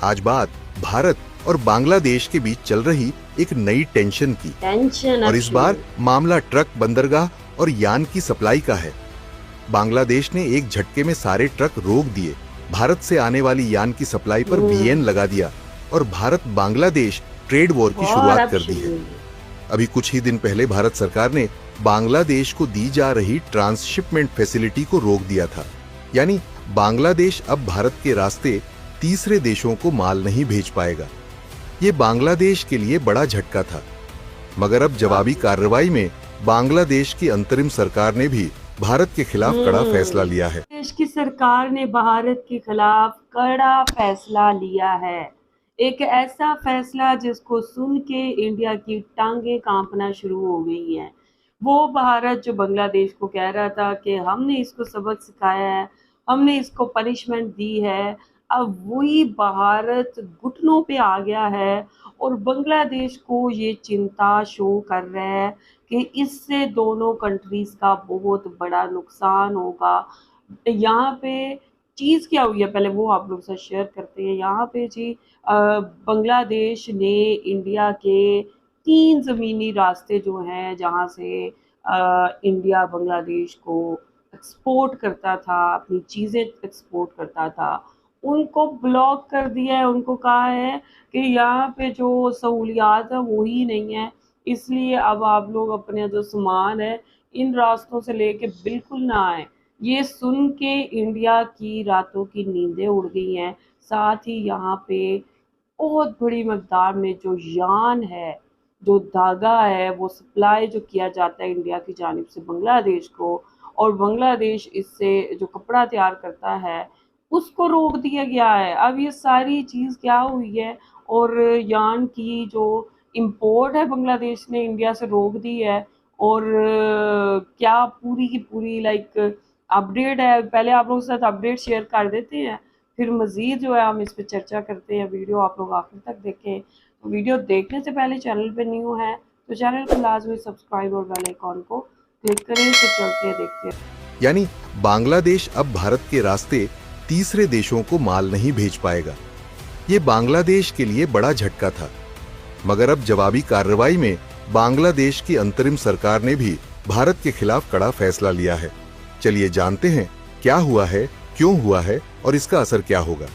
आज बात भारत और बांग्लादेश के बीच चल रही एक नई टेंशन की। और इस बार मामला ट्रक, बंदरगाह और यान की सप्लाई का है। बांग्लादेश ने एक झटके में सारे ट्रक रोक दिए, भारत से आने वाली यान की सप्लाई पर बैन लगा दिया और भारत बांग्लादेश ट्रेड वॉर की शुरुआत कर दी है। अभी कुछ ही दिन पहले भारत सरकार ने बांग्लादेश को दी जा रही ट्रांसशिपमेंट फैसिलिटी को रोक दिया था, यानी बांग्लादेश अब भारत के रास्ते तीसरे देशों को माल नहीं भेज पाएगा। ये बांग्लादेश के लिए बड़ा झटका था, मगर अब जवाबी कार्रवाई में बांग्लादेश की अंतरिम सरकार ने भी भारत के खिलाफ कड़ा फैसला लिया है। देश की सरकार ने भारत के खिलाफ कड़ा फैसला लिया है। एक ऐसा फैसला जिसको सुन के इंडिया की टांगें कांपना शुरू हो गई हैं। वो भारत जो बांग्लादेश को कह रहा था कि हमने इसको सबक सिखाया है, हमने इसको पनिशमेंट दी है, अब वही भारत घुटनों पे आ गया है और बांग्लादेश को ये चिंता शो कर रहा है कि इससे दोनों कंट्रीज का बहुत बड़ा नुकसान होगा। यहाँ पे चीज़ क्या हुई है पहले वो आप लोग से शेयर करते हैं। यहाँ पे जी बांग्लादेश ने इंडिया के 3 ज़मीनी रास्ते जो हैं जहाँ से इंडिया बांग्लादेश को एक्सपोर्ट करता था, अपनी चीज़ें एक्सपोर्ट करता था, उनको ब्लॉक कर दिया है। उनको कहा है कि यहाँ पे जो सहूलियात है वो ही नहीं है, इसलिए अब आप लोग अपने जो सामान है इन रास्तों से लेके बिल्कुल ना आए। ये सुन के इंडिया की रातों की नींदें उड़ गई हैं। साथ ही यहाँ पे बहुत बड़ी मकदार में जो यान है, जो धागा है, वो सप्लाई जो किया जाता है इंडिया की जानिब से बांग्लादेश को, और बांग्लादेश इससे जो कपड़ा तैयार करता है उसको रोक दिया गया है। अब ये सारी चीज़ क्या हुई है और यान की जो इंपोर्ट है बांग्लादेश ने इंडिया से रोक दी है। और क्या पूरी की पूरी अपडेट है। पहले आप लोगों के साथ अपडेट शेयर कर देते हैं, फिर मज़ीद जो है हम इस पर चर्चा करते हैं। वीडियो आप लोग आखिर तक देखें। तो वीडियो देखने से पहले चैनल पे न्यू है तो चैनल को लाजमी सब्सक्राइब और बेल आइकॉन को क्लिक करें। तो चलते हैं, देखते हैं। यानी बांग्लादेश अब भारत के रास्ते तीसरे देशों को माल नहीं भेज पाएगा। ये बांग्लादेश के लिए बड़ा झटका था, मगर अब जवाबी कार्रवाई में बांग्लादेश की अंतरिम सरकार ने भी भारत के खिलाफ कड़ा फैसला लिया है। चलिए जानते हैं क्या हुआ है, क्यों हुआ है और इसका असर क्या होगा।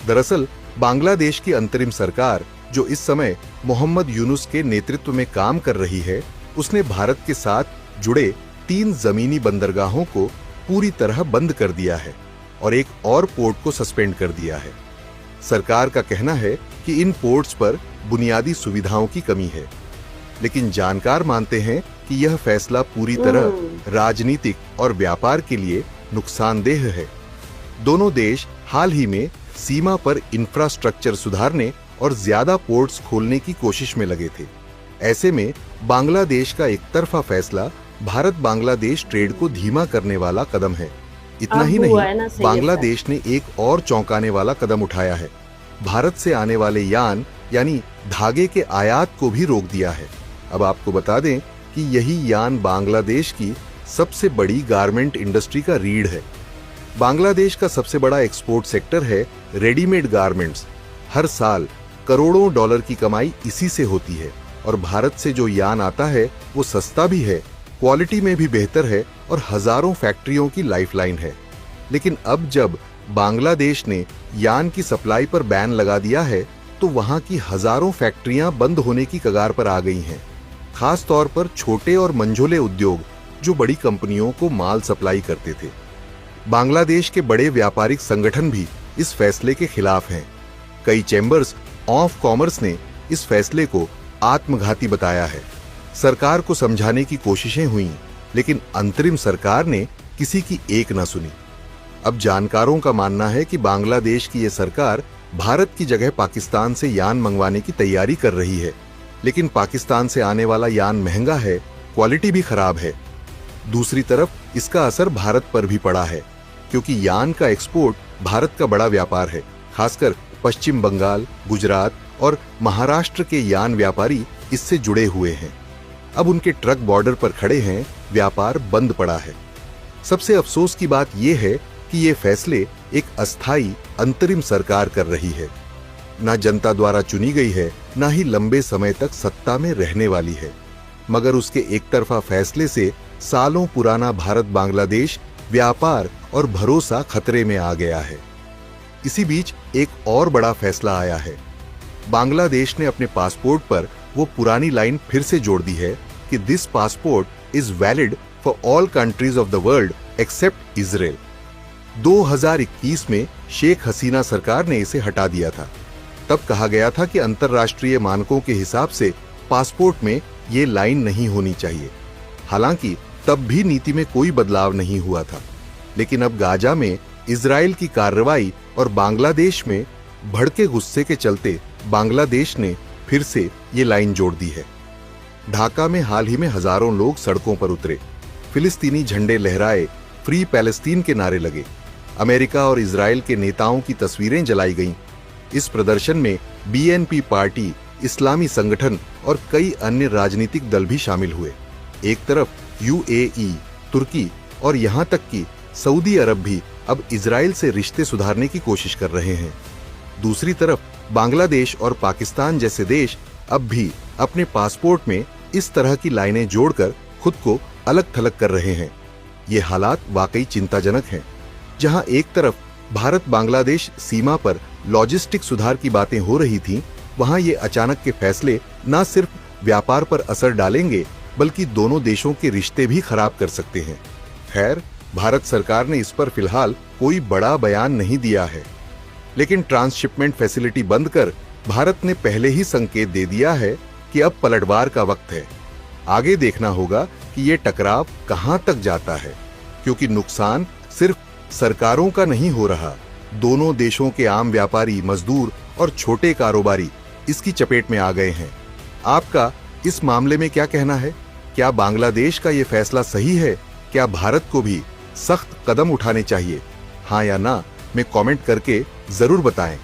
दरअसल बांग्लादेश की अंतरिम सरकार, जो इस समय मोहम्मद यूनुस के नेतृत्व में काम कर रही है, उसने भारत के साथ जुड़े 3 जमीनी बंदरगाहों को पूरी तरह बंद कर दिया है और एक और पोर्ट को सस्पेंड कर दिया है। सरकार का कहना है कि इन पोर्ट्स पर बुनियादी सुविधाओं की कमी है, लेकिन जानकार मानते हैं कि यह फैसला पूरी तरह राजनीतिक और व्यापार के लिए नुकसानदेह है। दोनों देश हाल ही में सीमा पर इंफ्रास्ट्रक्चर सुधारने और ज्यादा पोर्ट्स खोलने की कोशिश में लगे थे। ऐसे में बांग्लादेश का एकतरफा फैसला भारत बांग्लादेश ट्रेड को धीमा करने वाला कदम है। इतना ही नहीं, बांग्लादेश ने एक और चौंकाने वाला कदम उठाया है। भारत से आने वाले यान यानी धागे के आयात को भी रोक दिया है। अब आपको बता दें कि यही यान बांग्लादेश की सबसे बड़ी गारमेंट इंडस्ट्री का रीढ़ है। बांग्लादेश का सबसे बड़ा एक्सपोर्ट सेक्टर है रेडीमेड गारमेंट्स। हर साल करोड़ों डॉलर की कमाई इसी से होती है और भारत से जो यान आता है वो सस्ता भी है, क्वालिटी में भी बेहतर है और हजारों फैक्ट्रियों की लाइफलाइन है। लेकिन अब जब बांग्लादेश ने यान की सप्लाई पर बैन लगा दिया है तो वहां की हजारों फैक्ट्रियां बंद होने की कगार पर आ गई हैं। खास तौर पर छोटे और मंझोले उद्योग जो बड़ी कंपनियों को माल सप्लाई करते थे। बांग्लादेश के बड़े व्यापारिक संगठन भी इस फैसले के खिलाफ हैं। कई चैम्बर्स ऑफ कॉमर्स ने इस फैसले को आत्मघाती बताया है। सरकार को समझाने की कोशिशें हुई, लेकिन अंतरिम सरकार ने किसी की एक न सुनी। अब जानकारों का मानना है कि बांग्लादेश की यह सरकार भारत की जगह पाकिस्तान से यान मंगवाने की तैयारी कर रही है, लेकिन पाकिस्तान से आने वाला यान महंगा है, क्वालिटी भी खराब है। दूसरी तरफ इसका असर भारत पर भी पड़ा है, क्योंकि यान का एक्सपोर्ट भारत का बड़ा व्यापार है। खासकर पश्चिम बंगाल, गुजरात और महाराष्ट्र के यान व्यापारी इससे जुड़े हुए हैं। अब उनके ट्रक बॉर्डर पर खड़े हैं, व्यापार बंद पड़ा है। सबसे अफसोस की बात यह है कि ये फैसले एक अस्थायी अंतरिम सरकार कर रही है। ना जनता द्वारा चुनी गई है, ना ही लंबे समय तक सत्ता में रहने वाली है। मगर उसके एकतरफा फैसले से सालों पुराना भारत बांग्लादेश व्यापार और भरोसा खतरे में आ गया है। इसी बीच एक और बड़ा फैसला आया है। बांग्लादेश ने अपने पासपोर्ट पर वो पुरानी लाइन फिर से जोड़ दी है कि this passport is valid for all countries of the world accept Israel. 2021 में शेख हसीना सरकार ने इसे हटा दिया था। तब कहा गया था कि अंतर्राष्ट्रीय मानकों के हिसाब से पासपोर्ट में ये लाइन नहीं होनी चाहिए। हालांकि तब भी नीति में कोई बदलाव नहीं हुआ था। लेकिन अब गाजा में इजराइल की कार्रवाई और बांग्लादेश में भड़के गुस्से के चलते बांग्लादेश ने फिर से ये लाइन जोड़ दी है। ढाका में हाल ही में हजारों लोग सड़कों पर उतरे, फिलिस्तीनी झंडे लहराए, फ्री पैलेस्टीन के नारे लगे, अमेरिका और इजराइल के नेताओं की तस्वीरें जलाई गईं। इस प्रदर्शन में बीएनपी पार्टी, इस्लामी संगठन और कई अन्य राजनीतिक दल भी शामिल हुए। एक तरफ यूएई, तुर्की और यहां तक कि सऊदी अरब भी अब इजराइल से रिश्ते सुधारने की कोशिश कर रहे हैं। दूसरी तरफ बांग्लादेश और पाकिस्तान जैसे देश अब भी अपने पासपोर्ट में इस तरह की लाइनें जोड़कर खुद को अलग थलग कर रहे हैं। ये हालात वाकई चिंताजनक हैं। जहां एक तरफ भारत बांग्लादेश सीमा पर लॉजिस्टिक सुधार की बातें हो रही थीं, वहां ये अचानक के फैसले न सिर्फ व्यापार पर असर डालेंगे बल्कि दोनों देशों के रिश्ते भी खराब कर सकते हैं। खैर, भारत सरकार ने इस पर फिलहाल कोई बड़ा बयान नहीं दिया है, लेकिन ट्रांसशिपमेंट फैसिलिटी बंद कर भारत ने पहले ही संकेत दे दिया है कि अब पलटवार का वक्त है। आगे देखना होगा कि ये टकराव कहां तक जाता है, क्योंकि नुकसान सिर्फ सरकारों का नहीं हो रहा, दोनों देशों के आम व्यापारी, मजदूर और छोटे कारोबारी इसकी चपेट में आ गए हैं। आपका इस मामले में क्या कहना है? क्या बांग्लादेश का ये फैसला सही है? क्या भारत को भी सख्त कदम उठाने चाहिए? हाँ या ना में कमेंट करके जरूर बताएं।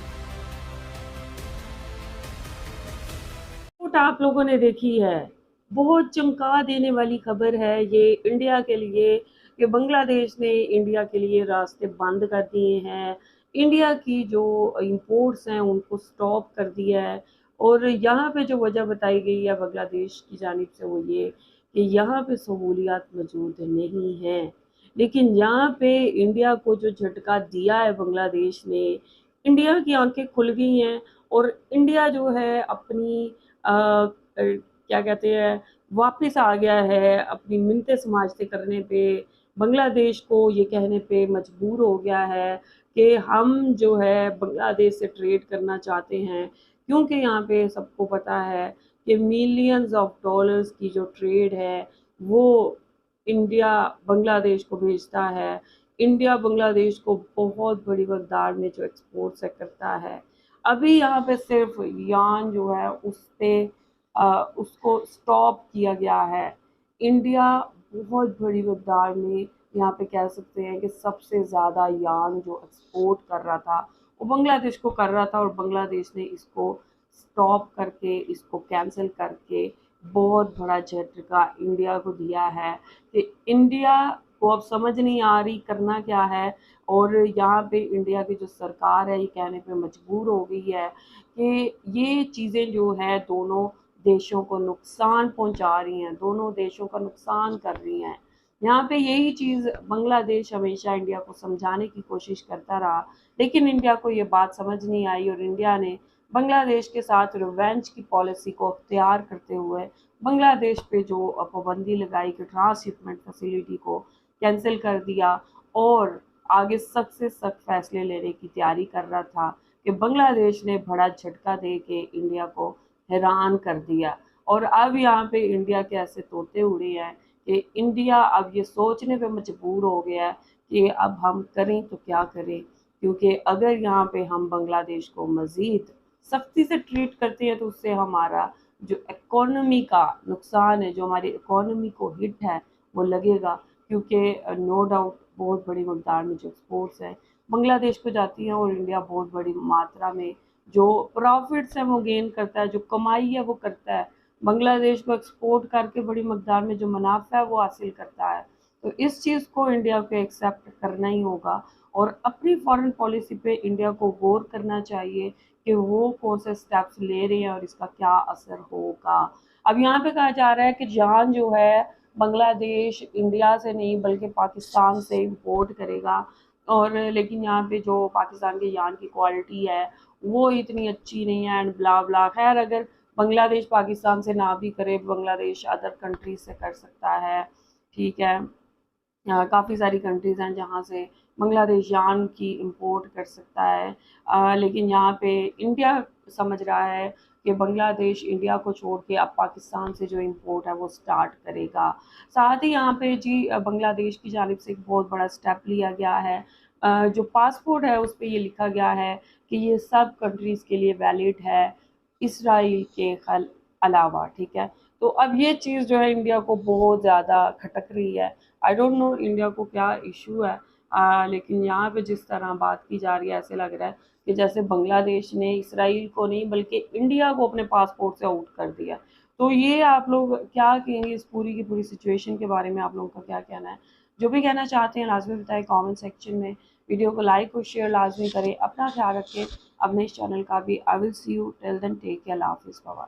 रिपोर्ट आप लोगों ने देखी है, बहुत चमका देने वाली खबर है ये इंडिया के लिए कि बांग्लादेश ने इंडिया के लिए रास्ते बंद कर दिए हैं, इंडिया की जो इंपोर्ट्स हैं उनको स्टॉप कर दिया है। और यहाँ पे जो वजह बताई गई है बांग्लादेश की जानिब से वो ये कि यहाँ पे सहूलियात मौजूद नहीं हैं। लेकिन यहाँ पे इंडिया को जो झटका दिया है बांग्लादेश ने, इंडिया की आंखें खुल गई हैं और इंडिया जो है अपनी क्या कहते हैं वापस आ गया है, अपनी मिन्नतें समाजते करने पे, बांग्लादेश को ये कहने पे मजबूर हो गया है कि हम जो है बांग्लादेश से ट्रेड करना चाहते हैं। क्योंकि यहाँ पे सबको पता है कि मिलियंस ऑफ डॉलर्स की जो ट्रेड है वो इंडिया बांग्लादेश को भेजता है। इंडिया बांग्लादेश को बहुत बड़ी मकदार में जो एक्सपोर्ट से करता है। अभी यहाँ पे सिर्फ यान जो है उस पे उसको स्टॉप किया गया है। इंडिया बहुत बड़ी मकदार में यहाँ पे कह सकते हैं कि सबसे ज़्यादा यान जो एक्सपोर्ट कर रहा था वो बांग्लादेश को कर रहा था, और बांग्लादेश ने इसको स्टॉप करके, इसको कैंसिल करके बहुत बड़ा झटका इंडिया को दिया है कि इंडिया को अब समझ नहीं आ रही करना क्या है। और यहाँ पे इंडिया की जो सरकार है ये कहने पे मजबूर हो गई है कि ये चीज़ें जो है दोनों देशों को नुकसान पहुंचा रही हैं, दोनों देशों का नुकसान कर रही हैं। यहाँ पे यही चीज़ बांग्लादेश हमेशा इंडिया को समझाने की कोशिश करता रहा, लेकिन इंडिया को ये बात समझ नहीं आई और इंडिया ने बांग्लादेश के साथ रिवेंज की पॉलिसी को अख्तियार करते हुए बांग्लादेश पे जो पाबंदी लगाई कि ट्रांसशिपमेंट फैसिलिटी को कैंसिल कर दिया और आगे सख्त से सख्त फैसले लेने की तैयारी कर रहा था कि बांग्लादेश ने बड़ा झटका दे के इंडिया को हैरान कर दिया। और अब यहाँ पे इंडिया के ऐसे तोते उड़े हैं कि इंडिया अब ये सोचने पे मजबूर हो गया है कि अब हम करें तो क्या करें, क्योंकि अगर यहाँ पे हम बांग्लादेश को मज़ीद सख्ती से ट्रीट करते हैं तो उससे हमारा जो इकोनॉमी का नुकसान है, जो हमारी इकोनॉमी को हिट है वो लगेगा। क्योंकि नो डाउट बहुत बड़ी मकदार में जो एक्सपोर्ट्स हैं बांग्लादेश को जाती हैं और इंडिया बहुत बड़ी मात्रा में जो प्रॉफिट्स हैं वो गेन करता है, जो कमाई है वो करता है, बांग्लादेश को एक्सपोर्ट करके बड़ी मकदार में जो मुनाफा है वो हासिल करता है। तो इस चीज़ को इंडिया को एक्सेप्ट करना ही होगा और अपनी फॉरेन पॉलिसी पे इंडिया को गौर करना चाहिए कि वो कौन से स्टेप्स ले रहे हैं और इसका क्या असर होगा। अब यहाँ पे कहा जा रहा है कि जान जो है बांग्लादेश इंडिया से नहीं बल्कि पाकिस्तान से इंपोर्ट करेगा, और लेकिन यहाँ पे जो पाकिस्तान के यान की क्वालिटी है वो इतनी अच्छी नहीं है एंड ब्ला ब्ला। खैर, अगर बांग्लादेश पाकिस्तान से ना भी करे, बांग्लादेश अदर कंट्रीज से कर सकता है, ठीक है। काफ़ी सारी कंट्रीज़ हैं जहाँ से बांग्लादेश यान की इंपोर्ट कर सकता है, लेकिन यहाँ पे इंडिया समझ रहा है कि बांग्लादेश इंडिया को छोड़ के अब पाकिस्तान से जो इंपोर्ट है वो स्टार्ट करेगा। साथ ही यहाँ पे जी बांग्लादेश की जानिब से एक बहुत बड़ा स्टेप लिया गया है। जो पासपोर्ट है उस पे ये लिखा गया है कि ये सब कंट्रीज़ के लिए वैलिड है, इसराइल के अलावा, ठीक है। तो अब ये चीज़ जो है इंडिया को बहुत ज़्यादा खटक रही है। आई डोंट नो इंडिया को क्या इशू है, लेकिन यहाँ पे जिस तरह बात की जा रही है ऐसे लग रहा है कि जैसे बांग्लादेश ने इसराइल को नहीं बल्कि इंडिया को अपने पासपोर्ट से आउट कर दिया। तो ये आप लोग क्या कहेंगे इस पूरी की पूरी सिचुएशन के बारे में, आप लोगों का क्या कहना है? जो भी कहना चाहते हैं लाजमी बताएं कमेंट सेक्शन में। वीडियो को लाइक और शेयर लाजमी करें। अपना ख्याल रखें। अपने इस चैनल का भी। I will see you till then, take care, अल्लाह हाफिज़, बाय बाय।